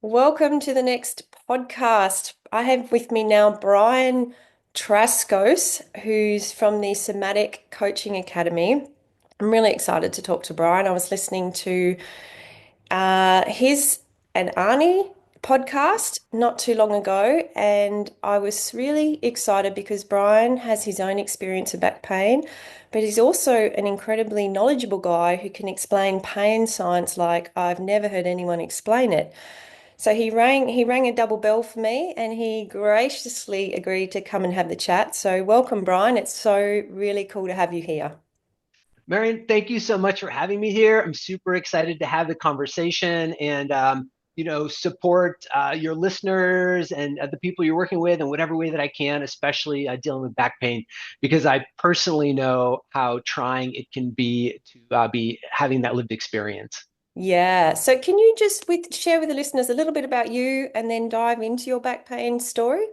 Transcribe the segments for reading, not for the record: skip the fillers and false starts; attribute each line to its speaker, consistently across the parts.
Speaker 1: Welcome to the next podcast. I have with me now Brian Traskos, who's from the Somatic Coaching Academy. I'm really excited to talk to Brian. I was listening to his and Arnie podcast not too long ago, and I was really excited because Brian has his own experience of back pain, but he's also an incredibly knowledgeable guy who can explain pain science like I've never heard anyone explain it. So he rang a double bell for me and he graciously agreed to come and have the chat. So welcome, Brian. It's so really cool to have you here.
Speaker 2: Marion, thank you so much for having me here. I'm super excited to have the conversation and support your listeners and the people you're working with in whatever way that I can, especially dealing with back pain, because I personally know how trying it can be to be having that lived experience.
Speaker 1: Yeah. So can you just share with the listeners a little bit about you and then dive into your back pain story?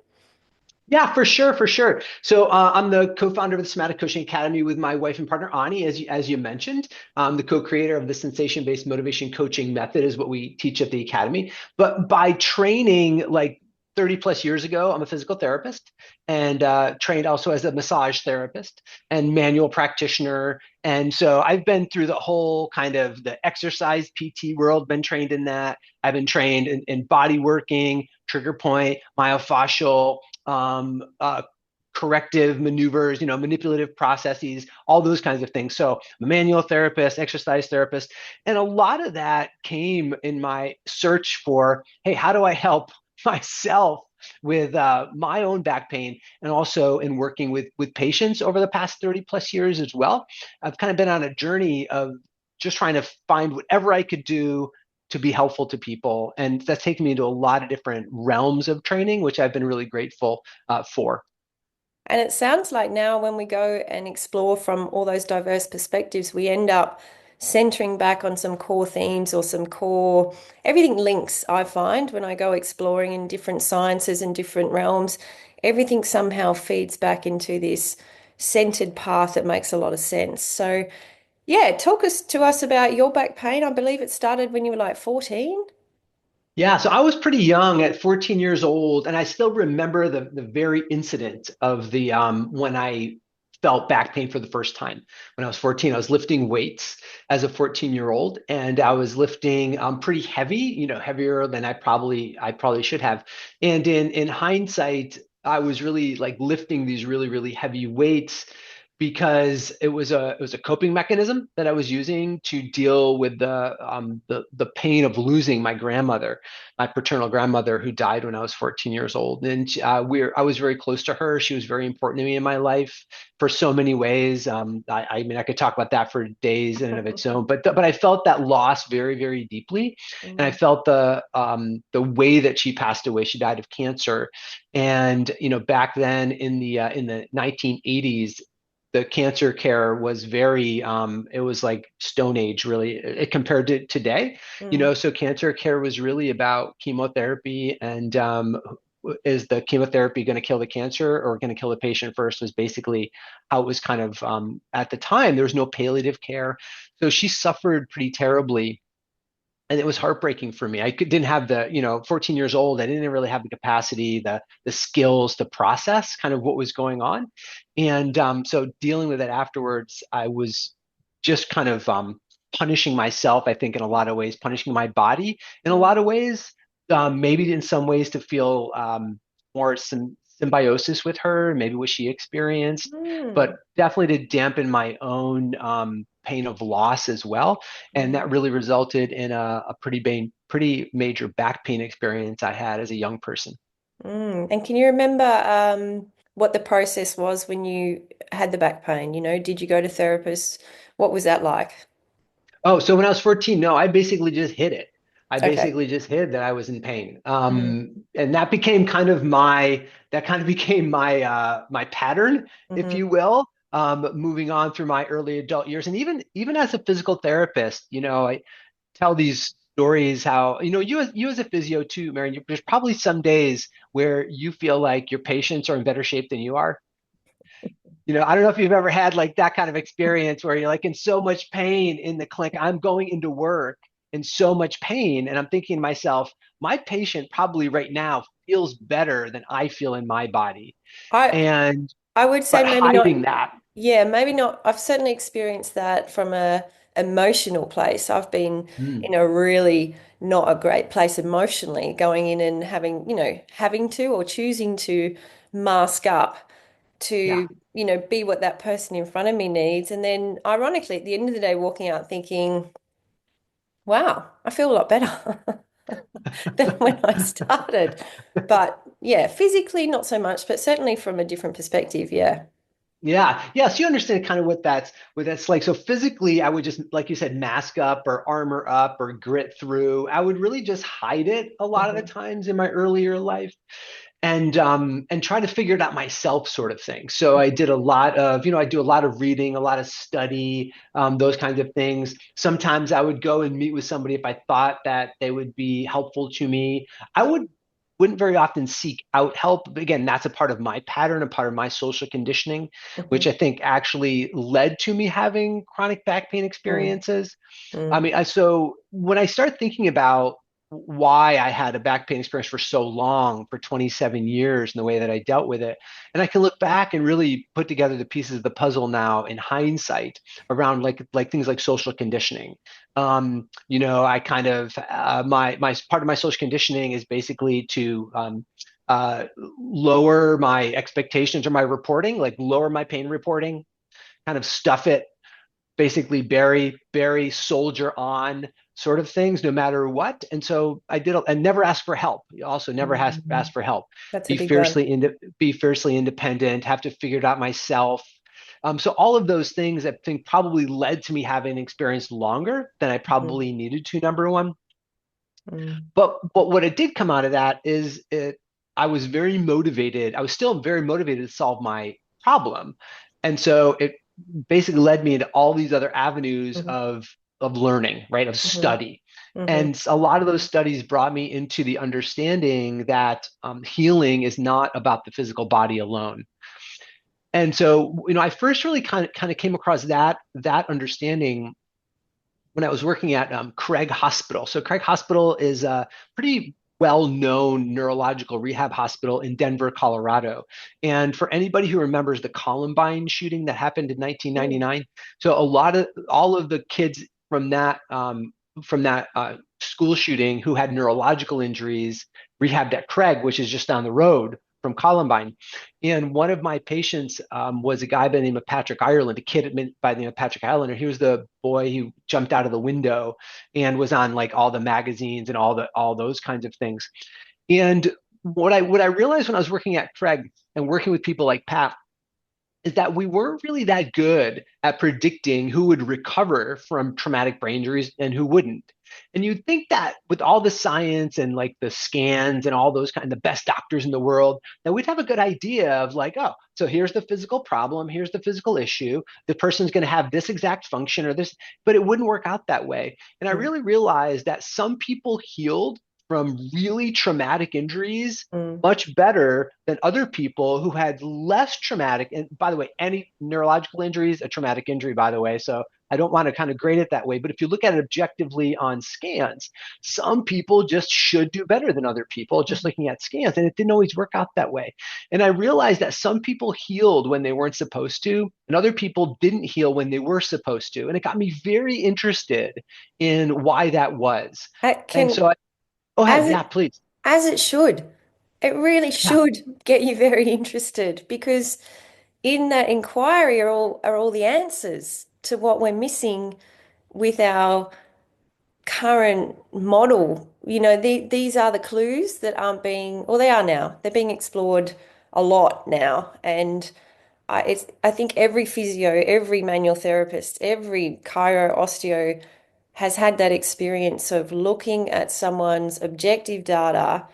Speaker 2: Yeah, for sure, for sure. So I'm the co-founder of the Somatic Coaching Academy with my wife and partner Ani, as you mentioned. I'm the co-creator of the sensation-based motivation coaching method is what we teach at the academy. But by training like 30 plus years ago, I'm a physical therapist and trained also as a massage therapist and manual practitioner. And so I've been through the whole kind of the exercise PT world, been trained in that. I've been trained in body working, trigger point, myofascial, um, corrective maneuvers, manipulative processes, all those kinds of things. So I'm a manual therapist, exercise therapist, and a lot of that came in my search for, hey, how do I help myself with my own back pain, and also in working with patients over the past 30 plus years as well. I've kind of been on a journey of just trying to find whatever I could do to be helpful to people. And that's taken me into a lot of different realms of training, which I've been really grateful for.
Speaker 1: And it sounds like now when we go and explore from all those diverse perspectives, we end up centering back on some core themes or some core, everything links, I find, when I go exploring in different sciences and different realms, everything somehow feeds back into this centered path that makes a lot of sense. So, yeah, talk us to us about your back pain. I believe it started when you were like 14.
Speaker 2: Yeah, so I was pretty young at 14 years old, and I still remember the very incident of the when I felt back pain for the first time. When I was 14, I was lifting weights as a 14-year-old, and I was lifting pretty heavy, heavier than I probably should have. And in hindsight, I was really like lifting these really, really heavy weights because it was a coping mechanism that I was using to deal with the pain of losing my grandmother, my paternal grandmother, who died when I was 14 years old. And I was very close to her. She was very important to me in my life for so many ways. I mean, I could talk about that for days in and of its own, but I felt that loss very, very deeply, and I
Speaker 1: Mm.
Speaker 2: felt the way that she passed away. She died of cancer, and back then in the 1980s, the cancer care was very it was like stone age really compared to today.
Speaker 1: Mm.
Speaker 2: So cancer care was really about chemotherapy, and is the chemotherapy going to kill the cancer or going to kill the patient first, was basically how it was kind of at the time. There was no palliative care, so she suffered pretty terribly, and it was heartbreaking for me. Didn't have 14 years old. I didn't really have the capacity, the skills to process kind of what was going on. And so dealing with it afterwards, I was just kind of punishing myself, I think, in a lot of ways, punishing my body in a
Speaker 1: Mm.
Speaker 2: lot of ways, maybe in some ways to feel more symbiosis with her, maybe what she experienced, but
Speaker 1: Mm.
Speaker 2: definitely to dampen my own pain of loss as well. And
Speaker 1: Mm.
Speaker 2: that really resulted in a pretty major back pain experience I had as a young person.
Speaker 1: Mm. And can you remember what the process was when you had the back pain? Did you go to therapists? What was that like?
Speaker 2: Oh, so when I was 14, no, I basically just hid it. I
Speaker 1: Okay.
Speaker 2: basically just hid that I was in pain.
Speaker 1: Mm.
Speaker 2: And that kind of became my pattern, if
Speaker 1: Hmm.
Speaker 2: you will, moving on through my early adult years. And even as a physical therapist, I tell these stories how, you as a physio too, Marion, there's probably some days where you feel like your patients are in better shape than you are. I don't know if you've ever had like that kind of experience where you're like in so much pain in the clinic. I'm going into work in so much pain. And I'm thinking to myself, my patient probably right now feels better than I feel in my body.
Speaker 1: I
Speaker 2: And,
Speaker 1: I would say
Speaker 2: but
Speaker 1: maybe not.
Speaker 2: hiding that.
Speaker 1: Yeah, maybe not. I've certainly experienced that from a emotional place. I've been
Speaker 2: Mm,
Speaker 1: in a really not a great place emotionally, going in and having, having to or choosing to mask up
Speaker 2: yeah.
Speaker 1: to, be what that person in front of me needs. And then ironically, at the end of the day, walking out thinking, wow, I feel a lot better than when I started. But yeah, physically not so much, but certainly from a different perspective. Yeah.
Speaker 2: Yeah, yeah. So you understand kind of what that's like. So physically, I would just, like you said, mask up or armor up or grit through. I would really just hide it a lot of the
Speaker 1: Hmm.
Speaker 2: times in my earlier life, and try to figure it out myself, sort of thing. So I did a lot of, I do a lot of reading, a lot of study, those kinds of things. Sometimes I would go and meet with somebody if I thought that they would be helpful to me. I wouldn't very often seek out help. But again, that's a part of my pattern, a part of my social conditioning, which
Speaker 1: Hmm.
Speaker 2: I think actually led to me having chronic back pain
Speaker 1: Mm,
Speaker 2: experiences. I
Speaker 1: mm,
Speaker 2: mean, so when I start thinking about why I had a back pain experience for so long, for 27 years, and the way that I dealt with it, and I can look back and really put together the pieces of the puzzle now in hindsight around like things like social conditioning. I kind of my part of my social conditioning is basically to lower my expectations or my reporting, like lower my pain reporting, kind of stuff it, basically bury, soldier on sort of things, no matter what. And so I did, and never ask for help. You also never has
Speaker 1: mm.
Speaker 2: ask for help.
Speaker 1: That's a
Speaker 2: Be
Speaker 1: big one.
Speaker 2: be fiercely independent. Have to figure it out myself. So all of those things I think probably led to me having experienced longer than I
Speaker 1: Mm,
Speaker 2: probably needed to. Number one,
Speaker 1: mm,
Speaker 2: but what it did come out of that is it. I was very motivated. I was still very motivated to solve my problem, and so it basically led me into all these other avenues
Speaker 1: mhm,
Speaker 2: of learning, right? Of
Speaker 1: mhm,
Speaker 2: study,
Speaker 1: mhm,
Speaker 2: and a lot of those studies brought me into the understanding that healing is not about the physical body alone. And so, I first really kind of came across that understanding when I was working at Craig Hospital. So Craig Hospital is a pretty well-known neurological rehab hospital in Denver, Colorado. And for anybody who remembers the Columbine shooting that happened in
Speaker 1: mm,
Speaker 2: 1999, so all of the kids from that school shooting who had neurological injuries rehabbed at Craig, which is just down the road from Columbine. And one of my patients was a guy by the name of Patrick Ireland, a kid by the name of Patrick Ireland. And he was the boy who jumped out of the window and was on like all the magazines and all those kinds of things. And what I realized when I was working at Craig and working with people like Pat is that we weren't really that good at predicting who would recover from traumatic brain injuries and who wouldn't. And you'd think that with all the science and like the scans and all those kind of the best doctors in the world, that we'd have a good idea of like, oh, so here's the physical problem, here's the physical issue, the person's going to have this exact function or this, but it wouldn't work out that way. And I
Speaker 1: mm,
Speaker 2: really realized that some people healed from really traumatic injuries
Speaker 1: mm,
Speaker 2: much better than other people who had less traumatic. And by the way, any neurological injury is a traumatic injury, by the way. So I don't want to kind of grade it that way. But if you look at it objectively on scans, some people just should do better than other people just
Speaker 1: mhm,
Speaker 2: looking at scans. And it didn't always work out that way. And I realized that some people healed when they weren't supposed to, and other people didn't heal when they were supposed to. And it got me very interested in why that was.
Speaker 1: It
Speaker 2: And
Speaker 1: can,
Speaker 2: so go ahead.
Speaker 1: as
Speaker 2: Yeah,
Speaker 1: it
Speaker 2: please.
Speaker 1: as it should. It really
Speaker 2: Yeah.
Speaker 1: should get you very interested because in that inquiry are all the answers to what we're missing with our current model. These are the clues that aren't being, or they are now. They're being explored a lot now, and I think every physio, every manual therapist, every chiro, osteo has had that experience of looking at someone's objective data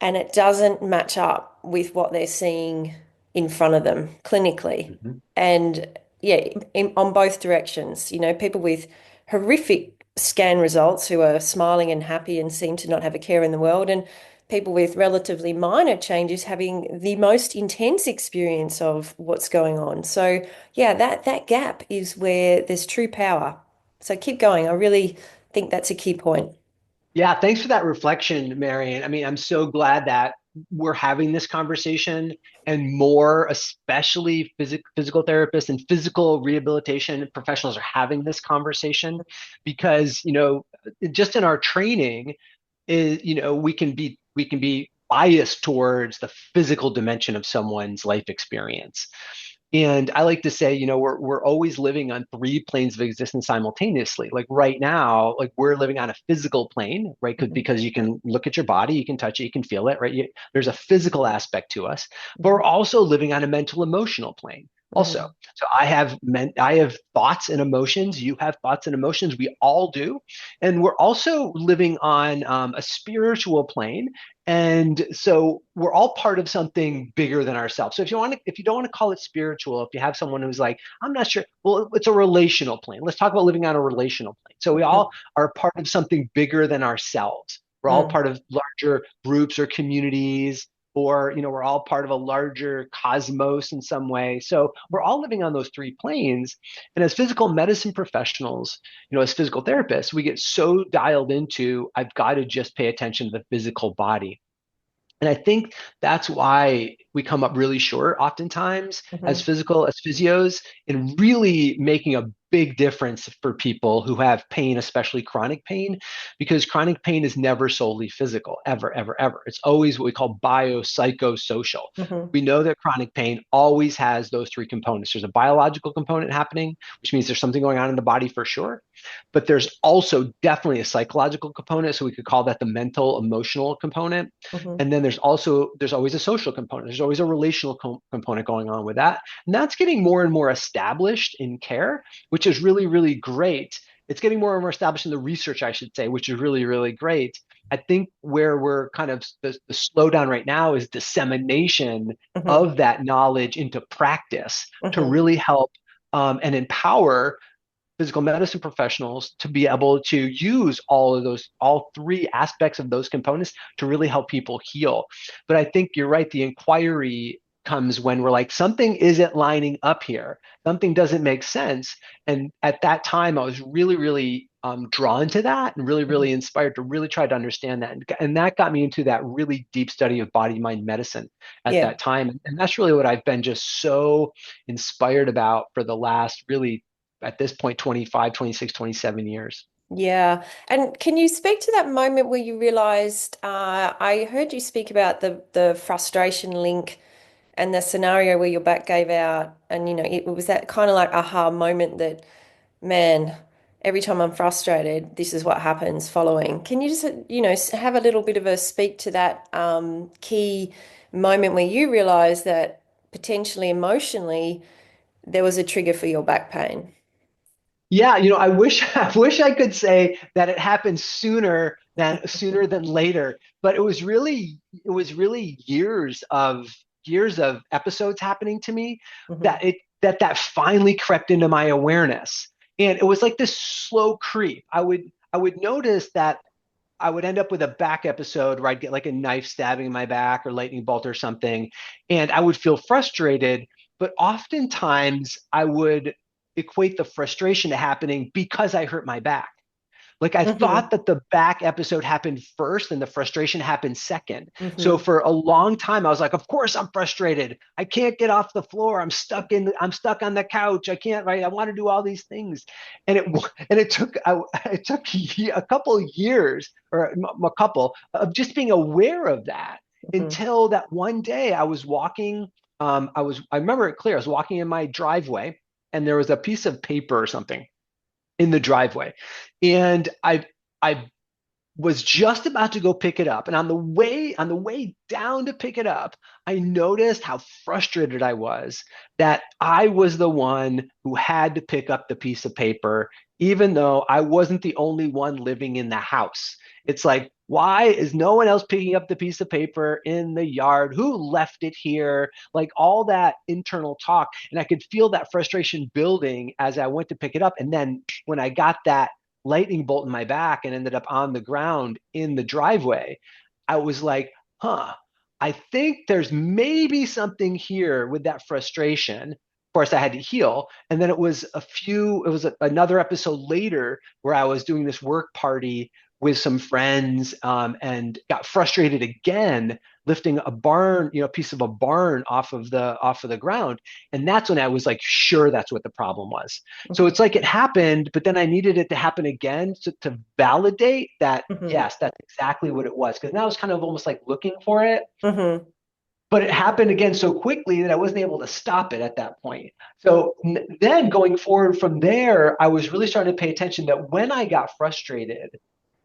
Speaker 1: and it doesn't match up with what they're seeing in front of them clinically.
Speaker 2: Mhm.
Speaker 1: And yeah, on both directions, people with horrific scan results who are smiling and happy and seem to not have a care in the world, and people with relatively minor changes having the most intense experience of what's going on. So yeah, that gap is where there's true power. So keep going. I really think that's a key point.
Speaker 2: Yeah, thanks for that reflection, Marion. I mean, I'm so glad that we're having this conversation and more, especially physical therapists and physical rehabilitation professionals are having this conversation because, just in our training is, we can be biased towards the physical dimension of someone's life experience. And I like to say, we're always living on three planes of existence simultaneously. Like right now, like we're living on a physical plane, right?
Speaker 1: Mhm,
Speaker 2: Because you can look at your body, you can touch it, you can feel it, right? There's a physical aspect to us, but
Speaker 1: mhm,
Speaker 2: we're also living on a mental emotional plane. Also,
Speaker 1: mhm,
Speaker 2: so I have thoughts and emotions. You have thoughts and emotions. We all do, and we're also living on a spiritual plane, and so we're all part of something bigger than ourselves. So if you don't want to call it spiritual, if you have someone who's like, I'm not sure, well, it's a relational plane. Let's talk about living on a relational plane. So we all
Speaker 1: mhm,
Speaker 2: are part of something bigger than ourselves. We're all
Speaker 1: mm.
Speaker 2: part of larger groups or communities, or we're all part of a larger cosmos in some way. So we're all living on those three planes. And as physical medicine professionals, as physical therapists, we get so dialed into, I've got to just pay attention to the physical body. And I think that's why we come up really short oftentimes
Speaker 1: Mhm.
Speaker 2: as physios, in really making a big difference for people who have pain, especially chronic pain, because chronic pain is never solely physical, ever, ever, ever. It's always what we call biopsychosocial.
Speaker 1: Mhm.
Speaker 2: We know that chronic pain always has those three components. There's a biological component happening, which means there's something going on in the body for sure. But there's also definitely a psychological component. So we could call that the mental, emotional component.
Speaker 1: Mhm.
Speaker 2: And then there's always a social component. There's always a relational component going on with that. And that's getting more and more established in care, which is really, really great. It's getting more and more established in the research, I should say, which is really, really great. I think where we're kind of the slowdown right now is dissemination
Speaker 1: Mhm.
Speaker 2: of that knowledge into practice to
Speaker 1: Mhm.
Speaker 2: really help and empower physical medicine professionals to be able to use all three aspects of those components to really help people heal. But I think you're right. The inquiry comes when we're like, something isn't lining up here. Something doesn't make sense. And at that time, I was really, really drawn to that and really,
Speaker 1: Mhm.
Speaker 2: really inspired to really try to understand that. And that got me into that really deep study of body mind medicine at
Speaker 1: Yeah.
Speaker 2: that time. And that's really what I've been just so inspired about for the last really at this point 25, 26, 27 years.
Speaker 1: Yeah. And can you speak to that moment where you realized, I heard you speak about the frustration link and the scenario where your back gave out, and it was that kind of like aha moment that, man, every time I'm frustrated, this is what happens following. Can you just, have a little bit of a speak to that key moment where you realized that potentially emotionally there was a trigger for your back pain?
Speaker 2: Yeah, I wish I wish I could say that it happened sooner than later, but it was really years of episodes happening to me
Speaker 1: Hmm.
Speaker 2: that finally crept into my awareness. And it was like this slow creep. I would notice that I would end up with a back episode where I'd get like a knife stabbing in my back or lightning bolt or something, and I would feel frustrated. But oftentimes I would equate the frustration to happening because I hurt my back. Like I
Speaker 1: Hmm.
Speaker 2: thought that the back episode happened first and the frustration happened second. So
Speaker 1: Hmm.
Speaker 2: for a long time, I was like, of course I'm frustrated. I can't get off the floor. I'm stuck on the couch. I can't, right? I want to do all these things. And it took a couple of years or a couple of just being aware of that
Speaker 1: Hmm.
Speaker 2: until that one day I was walking. I remember it clear. I was walking in my driveway and there was a piece of paper or something in the driveway. And I was just about to go pick it up. And on the way down to pick it up, I noticed how frustrated I was that I was the one who had to pick up the piece of paper, even though I wasn't the only one living in the house. It's like, why is no one else picking up the piece of paper in the yard? Who left it here? Like all that internal talk. And I could feel that frustration building as I went to pick it up. And then when I got that lightning bolt in my back and ended up on the ground in the driveway, I was like, huh, I think there's maybe something here with that frustration. course, I had to heal. And then it was another episode later where I was doing this work party with some friends, and got frustrated again lifting a barn, piece of a barn off of the ground. And that's when I was like, sure, that's what the problem was. So
Speaker 1: Mhm.
Speaker 2: it's like it happened, but then I needed it to happen again to validate that,
Speaker 1: Mhm.
Speaker 2: yes, that's exactly what it was. Because now I was kind of almost like looking for it,
Speaker 1: Mhm.
Speaker 2: but it happened again so quickly that I wasn't able to stop it at that point. So then going forward from there, I was really starting to pay attention that when I got frustrated,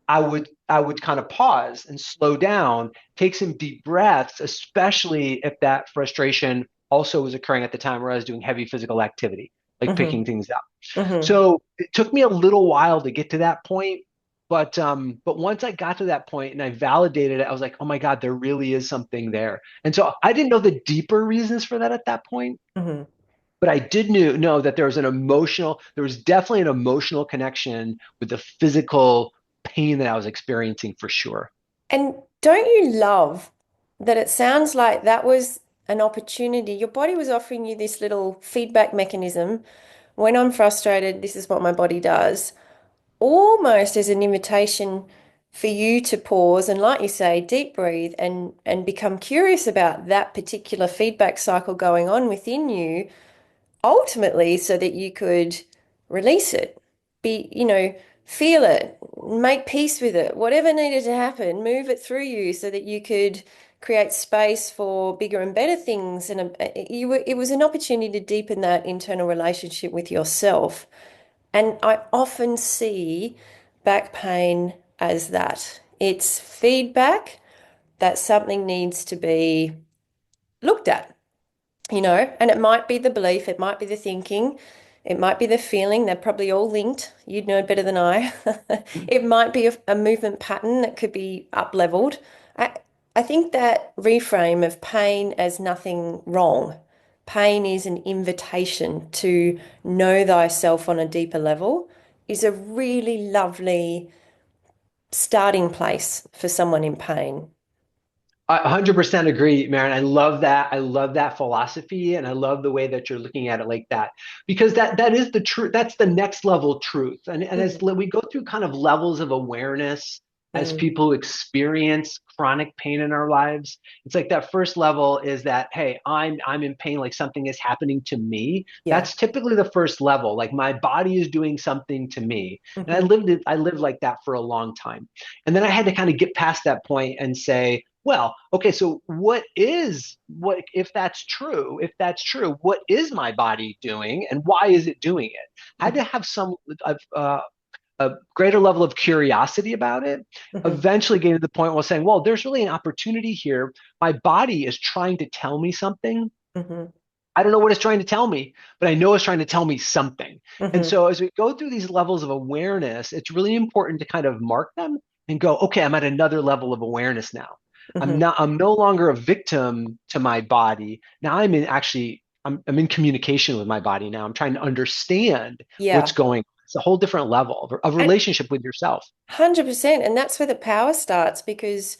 Speaker 2: I would kind of pause and slow down, take some deep breaths, especially if that frustration also was occurring at the time where I was doing heavy physical activity, like
Speaker 1: Mhm.
Speaker 2: picking things up.
Speaker 1: Mhm.
Speaker 2: So it took me a little while to get to that point, but once I got to that point and I validated it, I was like, oh my God, there really is something there. And so I didn't know the deeper reasons for that at that point,
Speaker 1: Mhm.
Speaker 2: but I did know that there was definitely an emotional connection with the physical pain that I was experiencing for sure.
Speaker 1: And don't you love that it sounds like that was an opportunity? Your body was offering you this little feedback mechanism. When I'm frustrated, this is what my body does, almost as an invitation for you to pause and, like you say, deep breathe and become curious about that particular feedback cycle going on within you, ultimately so that you could release it, feel it, make peace with it, whatever needed to happen, move it through you so that you could create space for bigger and better things. And it was an opportunity to deepen that internal relationship with yourself. And I often see back pain as that. It's feedback that something needs to be looked at, and it might be the belief, it might be the thinking, it might be the feeling. They're probably all linked. You'd know better than I. It might be a movement pattern that could be up leveled. I, I think that reframe of pain as nothing wrong. Pain is an invitation to know thyself on a deeper level is a really lovely starting place for someone in pain.
Speaker 2: I 100% agree, Marion. I love that. I love that philosophy, and I love the way that you're looking at it like that, because that is the truth. That's the next level truth. And as
Speaker 1: Mhm.
Speaker 2: we go through kind of levels of awareness, as
Speaker 1: Mm.
Speaker 2: people experience chronic pain in our lives, it's like that first level is that, hey, I'm in pain, like something is happening to me.
Speaker 1: Yeah.
Speaker 2: That's typically the first level. Like my body is doing something to me, and
Speaker 1: Hmm.
Speaker 2: I lived like that for a long time, and then I had to kind of get past that point and say, well, okay, so what if that's true? If that's true, what is my body doing and why is it doing it? I had to have a greater level of curiosity about it.
Speaker 1: Hmm.
Speaker 2: Eventually getting to the point where saying, well, there's really an opportunity here. My body is trying to tell me something.
Speaker 1: Hmm.
Speaker 2: I don't know what it's trying to tell me, but I know it's trying to tell me something. And
Speaker 1: Hmm.
Speaker 2: so as we go through these levels of awareness, it's really important to kind of mark them and go, okay, I'm at another level of awareness now.
Speaker 1: Hmm.
Speaker 2: I'm no longer a victim to my body. Now I'm in communication with my body now. I'm trying to understand what's
Speaker 1: Yeah.
Speaker 2: going on. It's a whole different level of
Speaker 1: And
Speaker 2: relationship with yourself.
Speaker 1: 100%. And that's where the power starts because,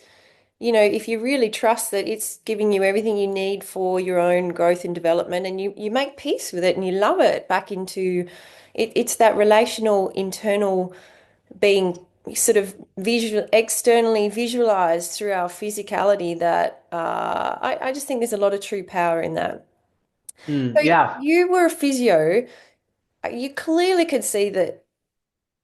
Speaker 1: if you really trust that it's giving you everything you need for your own growth and development and you make peace with it and you love it back into it's that relational internal being sort of externally visualized through our physicality that I just think there's a lot of true power in that.
Speaker 2: Mm,
Speaker 1: So
Speaker 2: yeah.
Speaker 1: you were a physio. You clearly could see that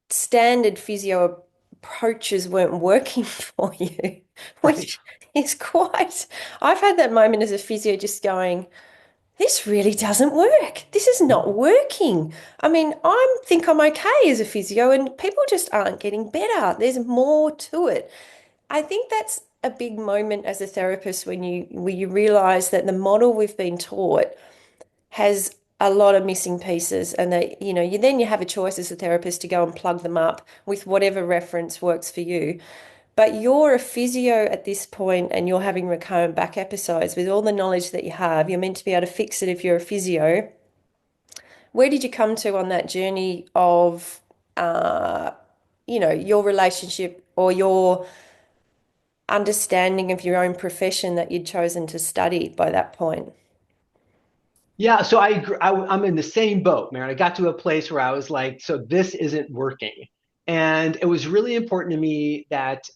Speaker 1: standard physio approaches weren't working for you,
Speaker 2: Right.
Speaker 1: which is quite. I've had that moment as a physio just going, this really doesn't work. This is not working. I mean, I think I'm okay as a physio, and people just aren't getting better. There's more to it. I think that's a big moment as a therapist when you realize that the model we've been taught has a lot of missing pieces and that you have a choice as a therapist to go and plug them up with whatever reference works for you, but you're a physio at this point and you're having recurrent back episodes with all the knowledge that you have. You're meant to be able to fix it if you're a physio. Where did you come to on that journey of uh your relationship or your understanding of your own profession that you'd chosen to study by that point?
Speaker 2: Yeah, so I'm in the same boat, man. I got to a place where I was like, so this isn't working. And it was really important to me that,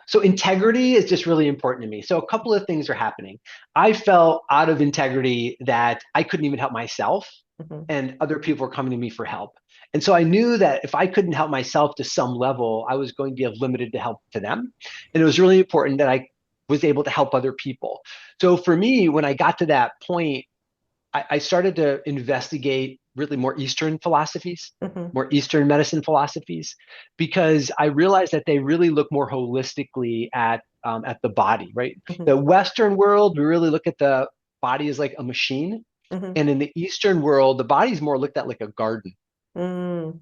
Speaker 2: so integrity is just really important to me. So a couple of things are happening. I felt out of integrity that I couldn't even help myself,
Speaker 1: Hmm.
Speaker 2: and other people were coming to me for help. And so I knew that if I couldn't help myself to some level, I was going to be of limited to help to them. And it was really important that I was able to help other people. So for me, when I got to that point, I started to investigate really more Eastern philosophies,
Speaker 1: Hmm.
Speaker 2: more Eastern medicine philosophies, because I realized that they really look more holistically at the body, right?
Speaker 1: Hmm.
Speaker 2: The Western world, we really look at the body as like a machine.
Speaker 1: Hmm.
Speaker 2: And in the Eastern world, the body is more looked at like a garden.
Speaker 1: Mm.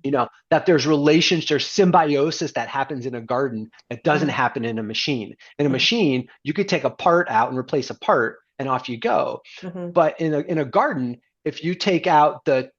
Speaker 2: That there's relations, there's symbiosis that happens in a garden that doesn't
Speaker 1: Hmm.
Speaker 2: happen in a machine. In a
Speaker 1: Hmm.
Speaker 2: machine, you could take a part out and replace a part, and off you go.
Speaker 1: Hmm.
Speaker 2: But in a garden, if you take out the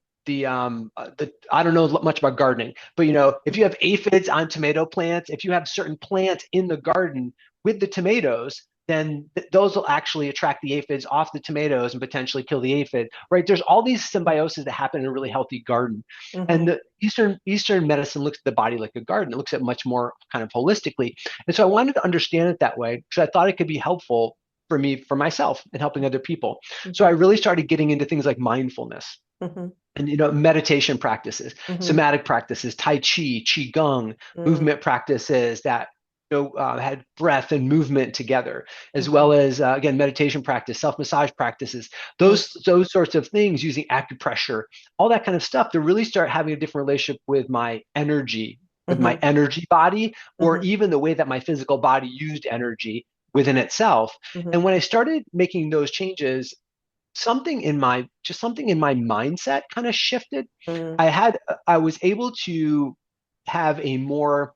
Speaker 2: I don't know much about gardening, but if you have aphids on tomato plants, if you have certain plants in the garden with the tomatoes, then those will actually attract the aphids off the tomatoes and potentially kill the aphid, right? There's all these symbiosis that happen in a really healthy garden. And
Speaker 1: Hmm.
Speaker 2: the Eastern medicine looks at the body like a garden. It looks at it much more kind of holistically. And so I wanted to understand it that way because I thought it could be helpful for me, for myself, and helping other people. So I
Speaker 1: Hmm.
Speaker 2: really started getting into things like mindfulness
Speaker 1: Hmm.
Speaker 2: and meditation practices,
Speaker 1: Hmm.
Speaker 2: somatic practices, tai chi, qigong,
Speaker 1: Hmm.
Speaker 2: movement practices that had breath and movement together, as
Speaker 1: Hmm.
Speaker 2: well as again meditation practice, self massage practices,
Speaker 1: Hmm.
Speaker 2: those sorts of things, using acupressure, all that kind of stuff to really start having a different relationship with my energy, with my
Speaker 1: Hmm.
Speaker 2: energy body, or
Speaker 1: Hmm.
Speaker 2: even the way that my physical body used energy within itself. And
Speaker 1: Hmm.
Speaker 2: when I started making those changes, something in my mindset kind of shifted.
Speaker 1: Hmm.
Speaker 2: I was able to have a more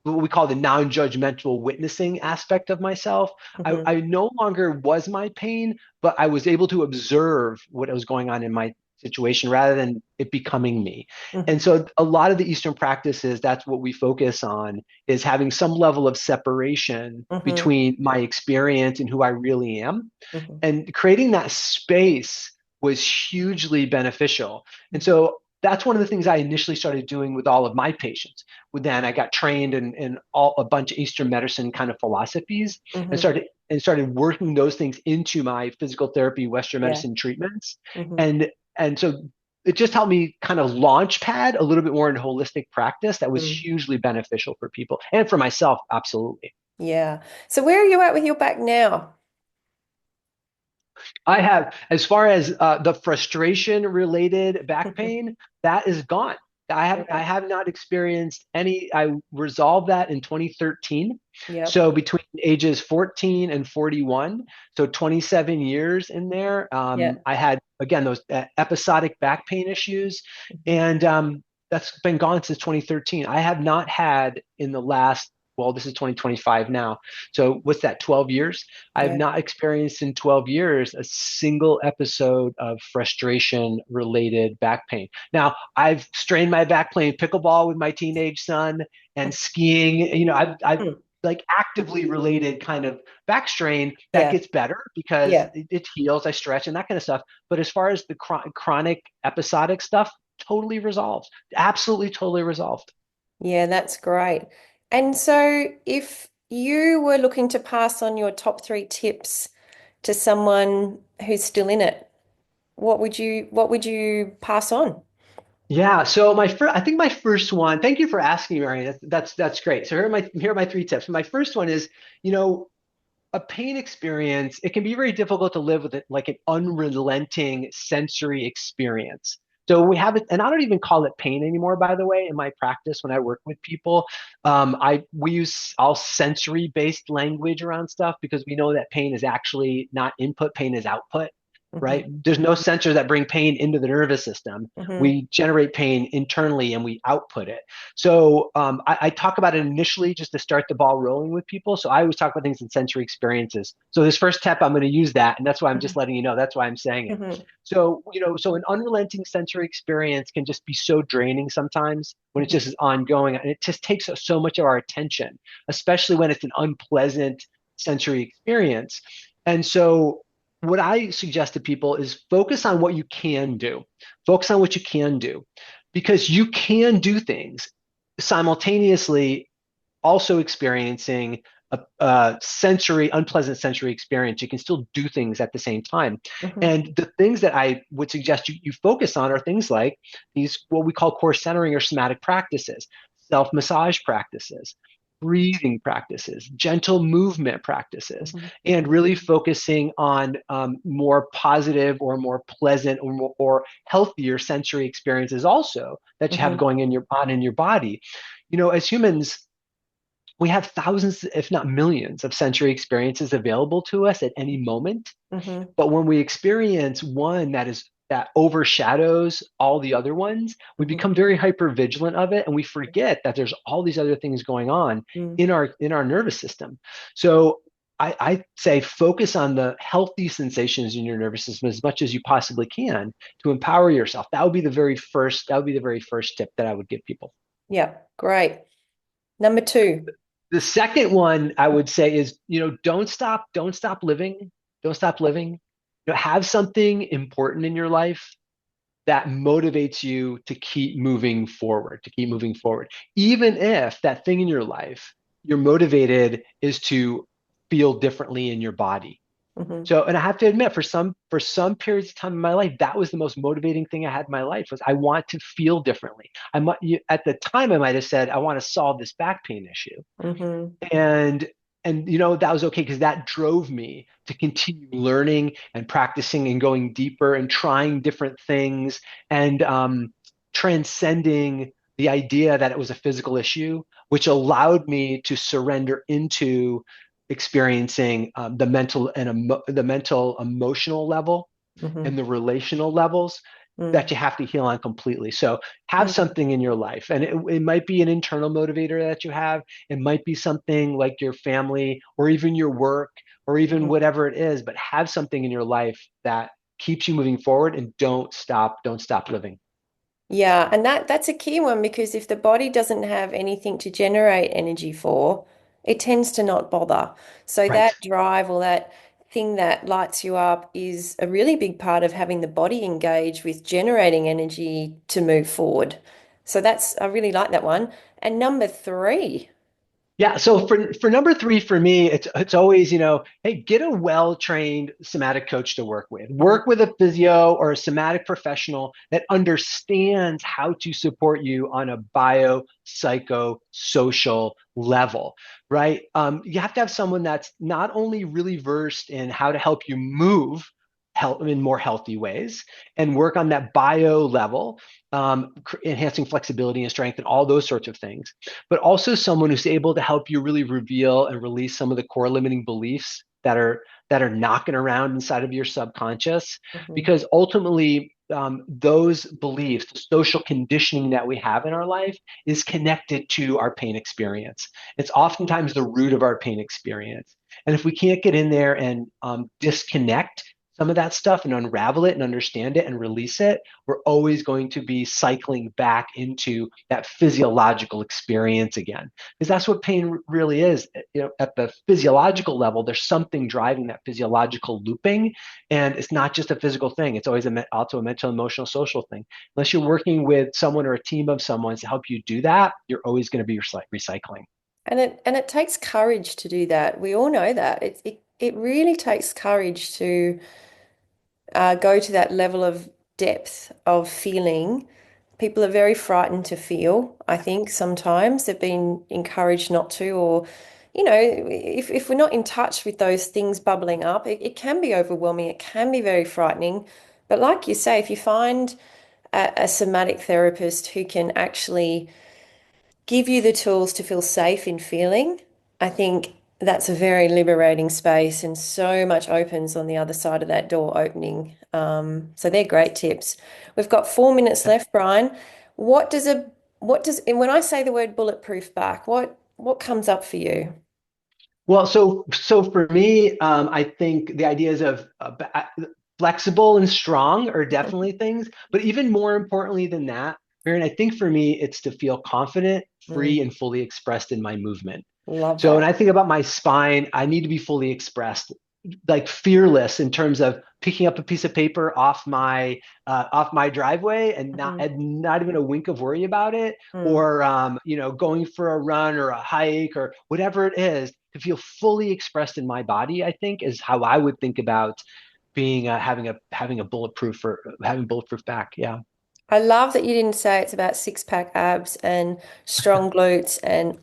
Speaker 2: what we call the non-judgmental witnessing aspect of myself.
Speaker 1: Hmm.
Speaker 2: I no longer was my pain, but I was able to observe what was going on in my situation rather than it becoming me. And
Speaker 1: Hmm.
Speaker 2: so a lot of the Eastern practices, that's what we focus on, is having some level of separation
Speaker 1: Hmm.
Speaker 2: between my experience and who I really am.
Speaker 1: Hmm.
Speaker 2: And creating that space was hugely beneficial. And
Speaker 1: Hmm.
Speaker 2: so that's one of the things I initially started doing with all of my patients. Then I got trained in a bunch of Eastern medicine kind of philosophies, and
Speaker 1: Hmm.
Speaker 2: started working those things into my physical therapy, Western
Speaker 1: Yeah.
Speaker 2: medicine treatments.
Speaker 1: Hmm.
Speaker 2: And so it just helped me kind of launch pad a little bit more in holistic practice that was
Speaker 1: Mm.
Speaker 2: hugely beneficial for people and for myself, absolutely.
Speaker 1: Yeah. So where are you at with your back now?
Speaker 2: I have, as far as the frustration related back pain, that is gone. I
Speaker 1: Right.
Speaker 2: have not experienced any. I resolved that in 2013.
Speaker 1: Yep.
Speaker 2: So between ages 14 and 41, so 27 years in there,
Speaker 1: Yeah.
Speaker 2: I had again those episodic back pain issues,
Speaker 1: Mhm.
Speaker 2: and that's been gone since 2013. I have not had in the last, well, this is 2025 now. So what's that, 12 years? I've
Speaker 1: Yeah.
Speaker 2: not experienced in 12 years a single episode of frustration related back pain. Now, I've strained my back playing pickleball with my teenage son and skiing. I've
Speaker 1: Mm.
Speaker 2: like actively related kind of back strain that
Speaker 1: Yeah.
Speaker 2: gets better because
Speaker 1: Yeah.
Speaker 2: it heals, I stretch and that kind of stuff. But as far as the chronic episodic stuff, totally resolved. Absolutely totally resolved.
Speaker 1: Yeah, that's great. And so if you were looking to pass on your top three tips to someone who's still in it, what would you pass on?
Speaker 2: Yeah, so I think my first one, thank you for asking, Marion. That's great. So here are my three tips. My first one is, you know, a pain experience, it can be very difficult to live with it like an unrelenting sensory experience. So we have it, and I don't even call it pain anymore, by the way, in my practice when I work with people. We use all sensory based language around stuff because we know that pain is actually not input, pain is output.
Speaker 1: Hmm.
Speaker 2: Right? There's no sensors that bring pain into the nervous system.
Speaker 1: Hmm.
Speaker 2: We generate pain internally and we output it. So I talk about it initially just to start the ball rolling with people. So I always talk about things in sensory experiences. So this first step, I'm going to use that, and that's why I'm just letting you know. That's why I'm saying it.
Speaker 1: Hmm.
Speaker 2: So so an unrelenting sensory experience can just be so draining sometimes when it
Speaker 1: Hmm.
Speaker 2: just is ongoing, and it just takes so much of our attention, especially when it's an unpleasant sensory experience. And so what I suggest to people is focus on what you can do. Focus on what you can do because you can do things simultaneously also experiencing a unpleasant sensory experience. You can still do things at the same time.
Speaker 1: Hmm.
Speaker 2: And the things that I would suggest you focus on are things like these, what we call core centering or somatic practices, self-massage practices, breathing practices, gentle movement practices,
Speaker 1: Hmm.
Speaker 2: and really focusing on more positive or more pleasant or healthier sensory experiences also that you have
Speaker 1: Hmm.
Speaker 2: going in your body. As humans, we have thousands, if not millions, of sensory experiences available to us at any moment.
Speaker 1: Hmm.
Speaker 2: But when we experience one that overshadows all the other ones, we
Speaker 1: Hmm.
Speaker 2: become very hyper vigilant of it, and we forget that there's all these other things going on
Speaker 1: Mm.
Speaker 2: in our nervous system. So I say focus on the healthy sensations in your nervous system as much as you possibly can to empower yourself. That would be the very first tip that I would give people.
Speaker 1: Yeah, great. Number two.
Speaker 2: The second one I would say is, don't stop living. Don't stop living. Have something important in your life that motivates you to keep moving forward. Even if that thing in your life you're motivated is to feel differently in your body.
Speaker 1: Hmm.
Speaker 2: So, and I have to admit, for some periods of time in my life, that was the most motivating thing I had in my life was I want to feel differently. At the time I might have said I want to solve this back pain issue,
Speaker 1: Hmm.
Speaker 2: and that was okay because that drove me to continue learning and practicing and going deeper and trying different things and transcending the idea that it was a physical issue, which allowed me to surrender into experiencing the mental emotional level and
Speaker 1: Hmm.
Speaker 2: the relational levels that
Speaker 1: Mm.
Speaker 2: you have to heal on completely. So have
Speaker 1: Mm.
Speaker 2: something in your life, and it might be an internal motivator that you have. It might be something like your family or even your work or even
Speaker 1: Mhm.
Speaker 2: whatever it is, but have something in your life that keeps you moving forward and don't stop living.
Speaker 1: Yeah, and that's a key one because if the body doesn't have anything to generate energy for, it tends to not bother. So
Speaker 2: Right.
Speaker 1: that drive or that thing that lights you up is a really big part of having the body engage with generating energy to move forward. So I really like that one. And number three.
Speaker 2: Yeah, so for number three for me, it's always, hey, get a well-trained somatic coach to work with.
Speaker 1: Mhm.
Speaker 2: Work with a physio or a somatic professional that understands how to support you on a biopsychosocial level, right? You have to have someone that's not only really versed in how to help you move in more healthy ways and work on that bio level, enhancing flexibility and strength and all those sorts of things, but also someone who's able to help you really reveal and release some of the core limiting beliefs that are knocking around inside of your subconscious.
Speaker 1: Mhm.
Speaker 2: Because ultimately, those beliefs, the social conditioning that we have in our life, is connected to our pain experience. It's oftentimes the root of our pain experience. And if we can't get in there and disconnect some of that stuff and unravel it and understand it and release it, we're always going to be cycling back into that physiological experience again. Because that's what pain really is. At the physiological level, there's something driving that physiological looping. And it's not just a physical thing, it's always also a mental, emotional, social thing. Unless you're working with someone or a team of someone to help you do that, you're always going to be recycling.
Speaker 1: And it takes courage to do that. We all know that. It really takes courage to go to that level of depth of feeling. People are very frightened to feel, I think sometimes they've been encouraged not to, or, if we're not in touch with those things bubbling up, it can be overwhelming. It can be very frightening. But like you say, if you find a somatic therapist who can actually give you the tools to feel safe in feeling, I think that's a very liberating space and so much opens on the other side of that door opening. So they're great tips. We've got 4 minutes left, Brian. What does and when I say the word bulletproof back, what comes up for you?
Speaker 2: Well, so for me, I think the ideas of flexible and strong are definitely things, but even more importantly than that, Marion, I think for me, it's to feel confident,
Speaker 1: Mm,
Speaker 2: free, and fully expressed in my movement.
Speaker 1: love
Speaker 2: So when
Speaker 1: that.
Speaker 2: I think about my spine, I need to be fully expressed. like fearless in terms of picking up a piece of paper off my driveway
Speaker 1: Mhm.
Speaker 2: and not even a wink of worry about it,
Speaker 1: Mm.
Speaker 2: or going for a run or a hike or whatever it is, to feel fully expressed in my body, I think is how I would think about being having a bulletproof or having bulletproof back. Yeah.
Speaker 1: I love that you didn't say it's about six pack abs and strong glutes and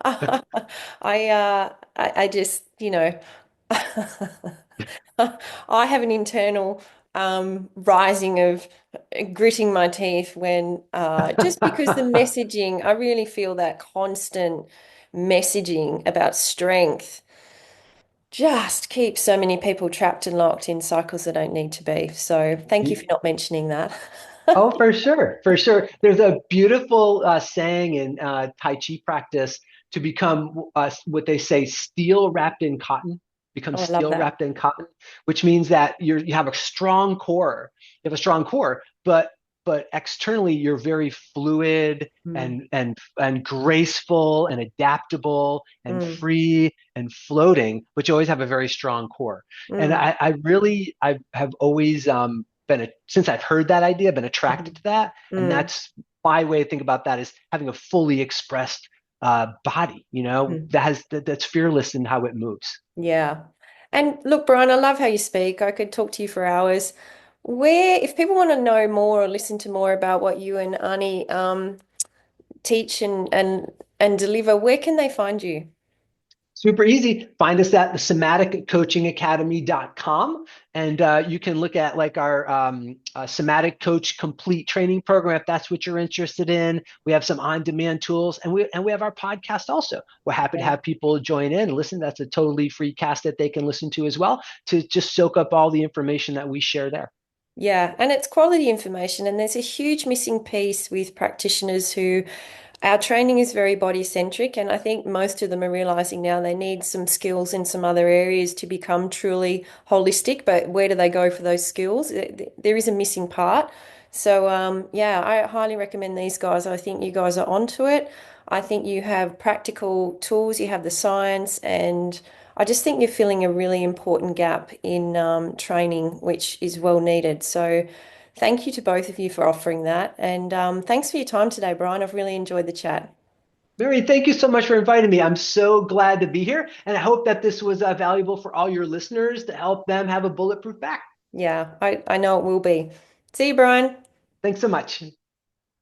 Speaker 1: I just, I have an internal rising of gritting my teeth when just because the messaging, I really feel that constant messaging about strength just keeps so many people trapped and locked in cycles they don't need to be. So thank you for not mentioning that.
Speaker 2: Oh, for sure, for sure. There's a beautiful saying in Tai Chi practice to become what they say steel wrapped in cotton, become
Speaker 1: Oh, I love
Speaker 2: steel
Speaker 1: that.
Speaker 2: wrapped in cotton, which means that you have a strong core. You have a strong core, but externally you're very fluid
Speaker 1: Mm,
Speaker 2: and graceful and adaptable and
Speaker 1: mm,
Speaker 2: free and floating, but you always have a very strong core. And
Speaker 1: mm,
Speaker 2: I have always since I've heard that idea, been attracted
Speaker 1: mhm,
Speaker 2: to that. And
Speaker 1: mm,
Speaker 2: that's my way to think about that is having a fully expressed body,
Speaker 1: mm.
Speaker 2: that's fearless in how it moves.
Speaker 1: Yeah. And look, Brian, I love how you speak. I could talk to you for hours. If people want to know more or listen to more about what you and Ani teach and deliver, where can they find you?
Speaker 2: Super easy. Find us at the somaticcoachingacademy.com. And you can look at like our somatic coach complete training program if that's what you're interested in. We have some on-demand tools, and we have our podcast also. We're happy to
Speaker 1: Yeah.
Speaker 2: have people join in and listen. That's a totally free cast that they can listen to as well, to just soak up all the information that we share there.
Speaker 1: Yeah, and it's quality information, and there's a huge missing piece with practitioners who our training is very body centric, and I think most of them are realizing now they need some skills in some other areas to become truly holistic. But where do they go for those skills? There is a missing part. So, yeah, I highly recommend these guys. I think you guys are onto it. I think you have practical tools, you have the science, and I just think you're filling a really important gap in training, which is well needed. So, thank you to both of you for offering that. And thanks for your time today, Brian. I've really enjoyed the chat.
Speaker 2: Mary, thank you so much for inviting me. I'm so glad to be here, and I hope that this was valuable for all your listeners to help them have a bulletproof back.
Speaker 1: Yeah, I know it will be. See you, Brian.
Speaker 2: Thanks so much.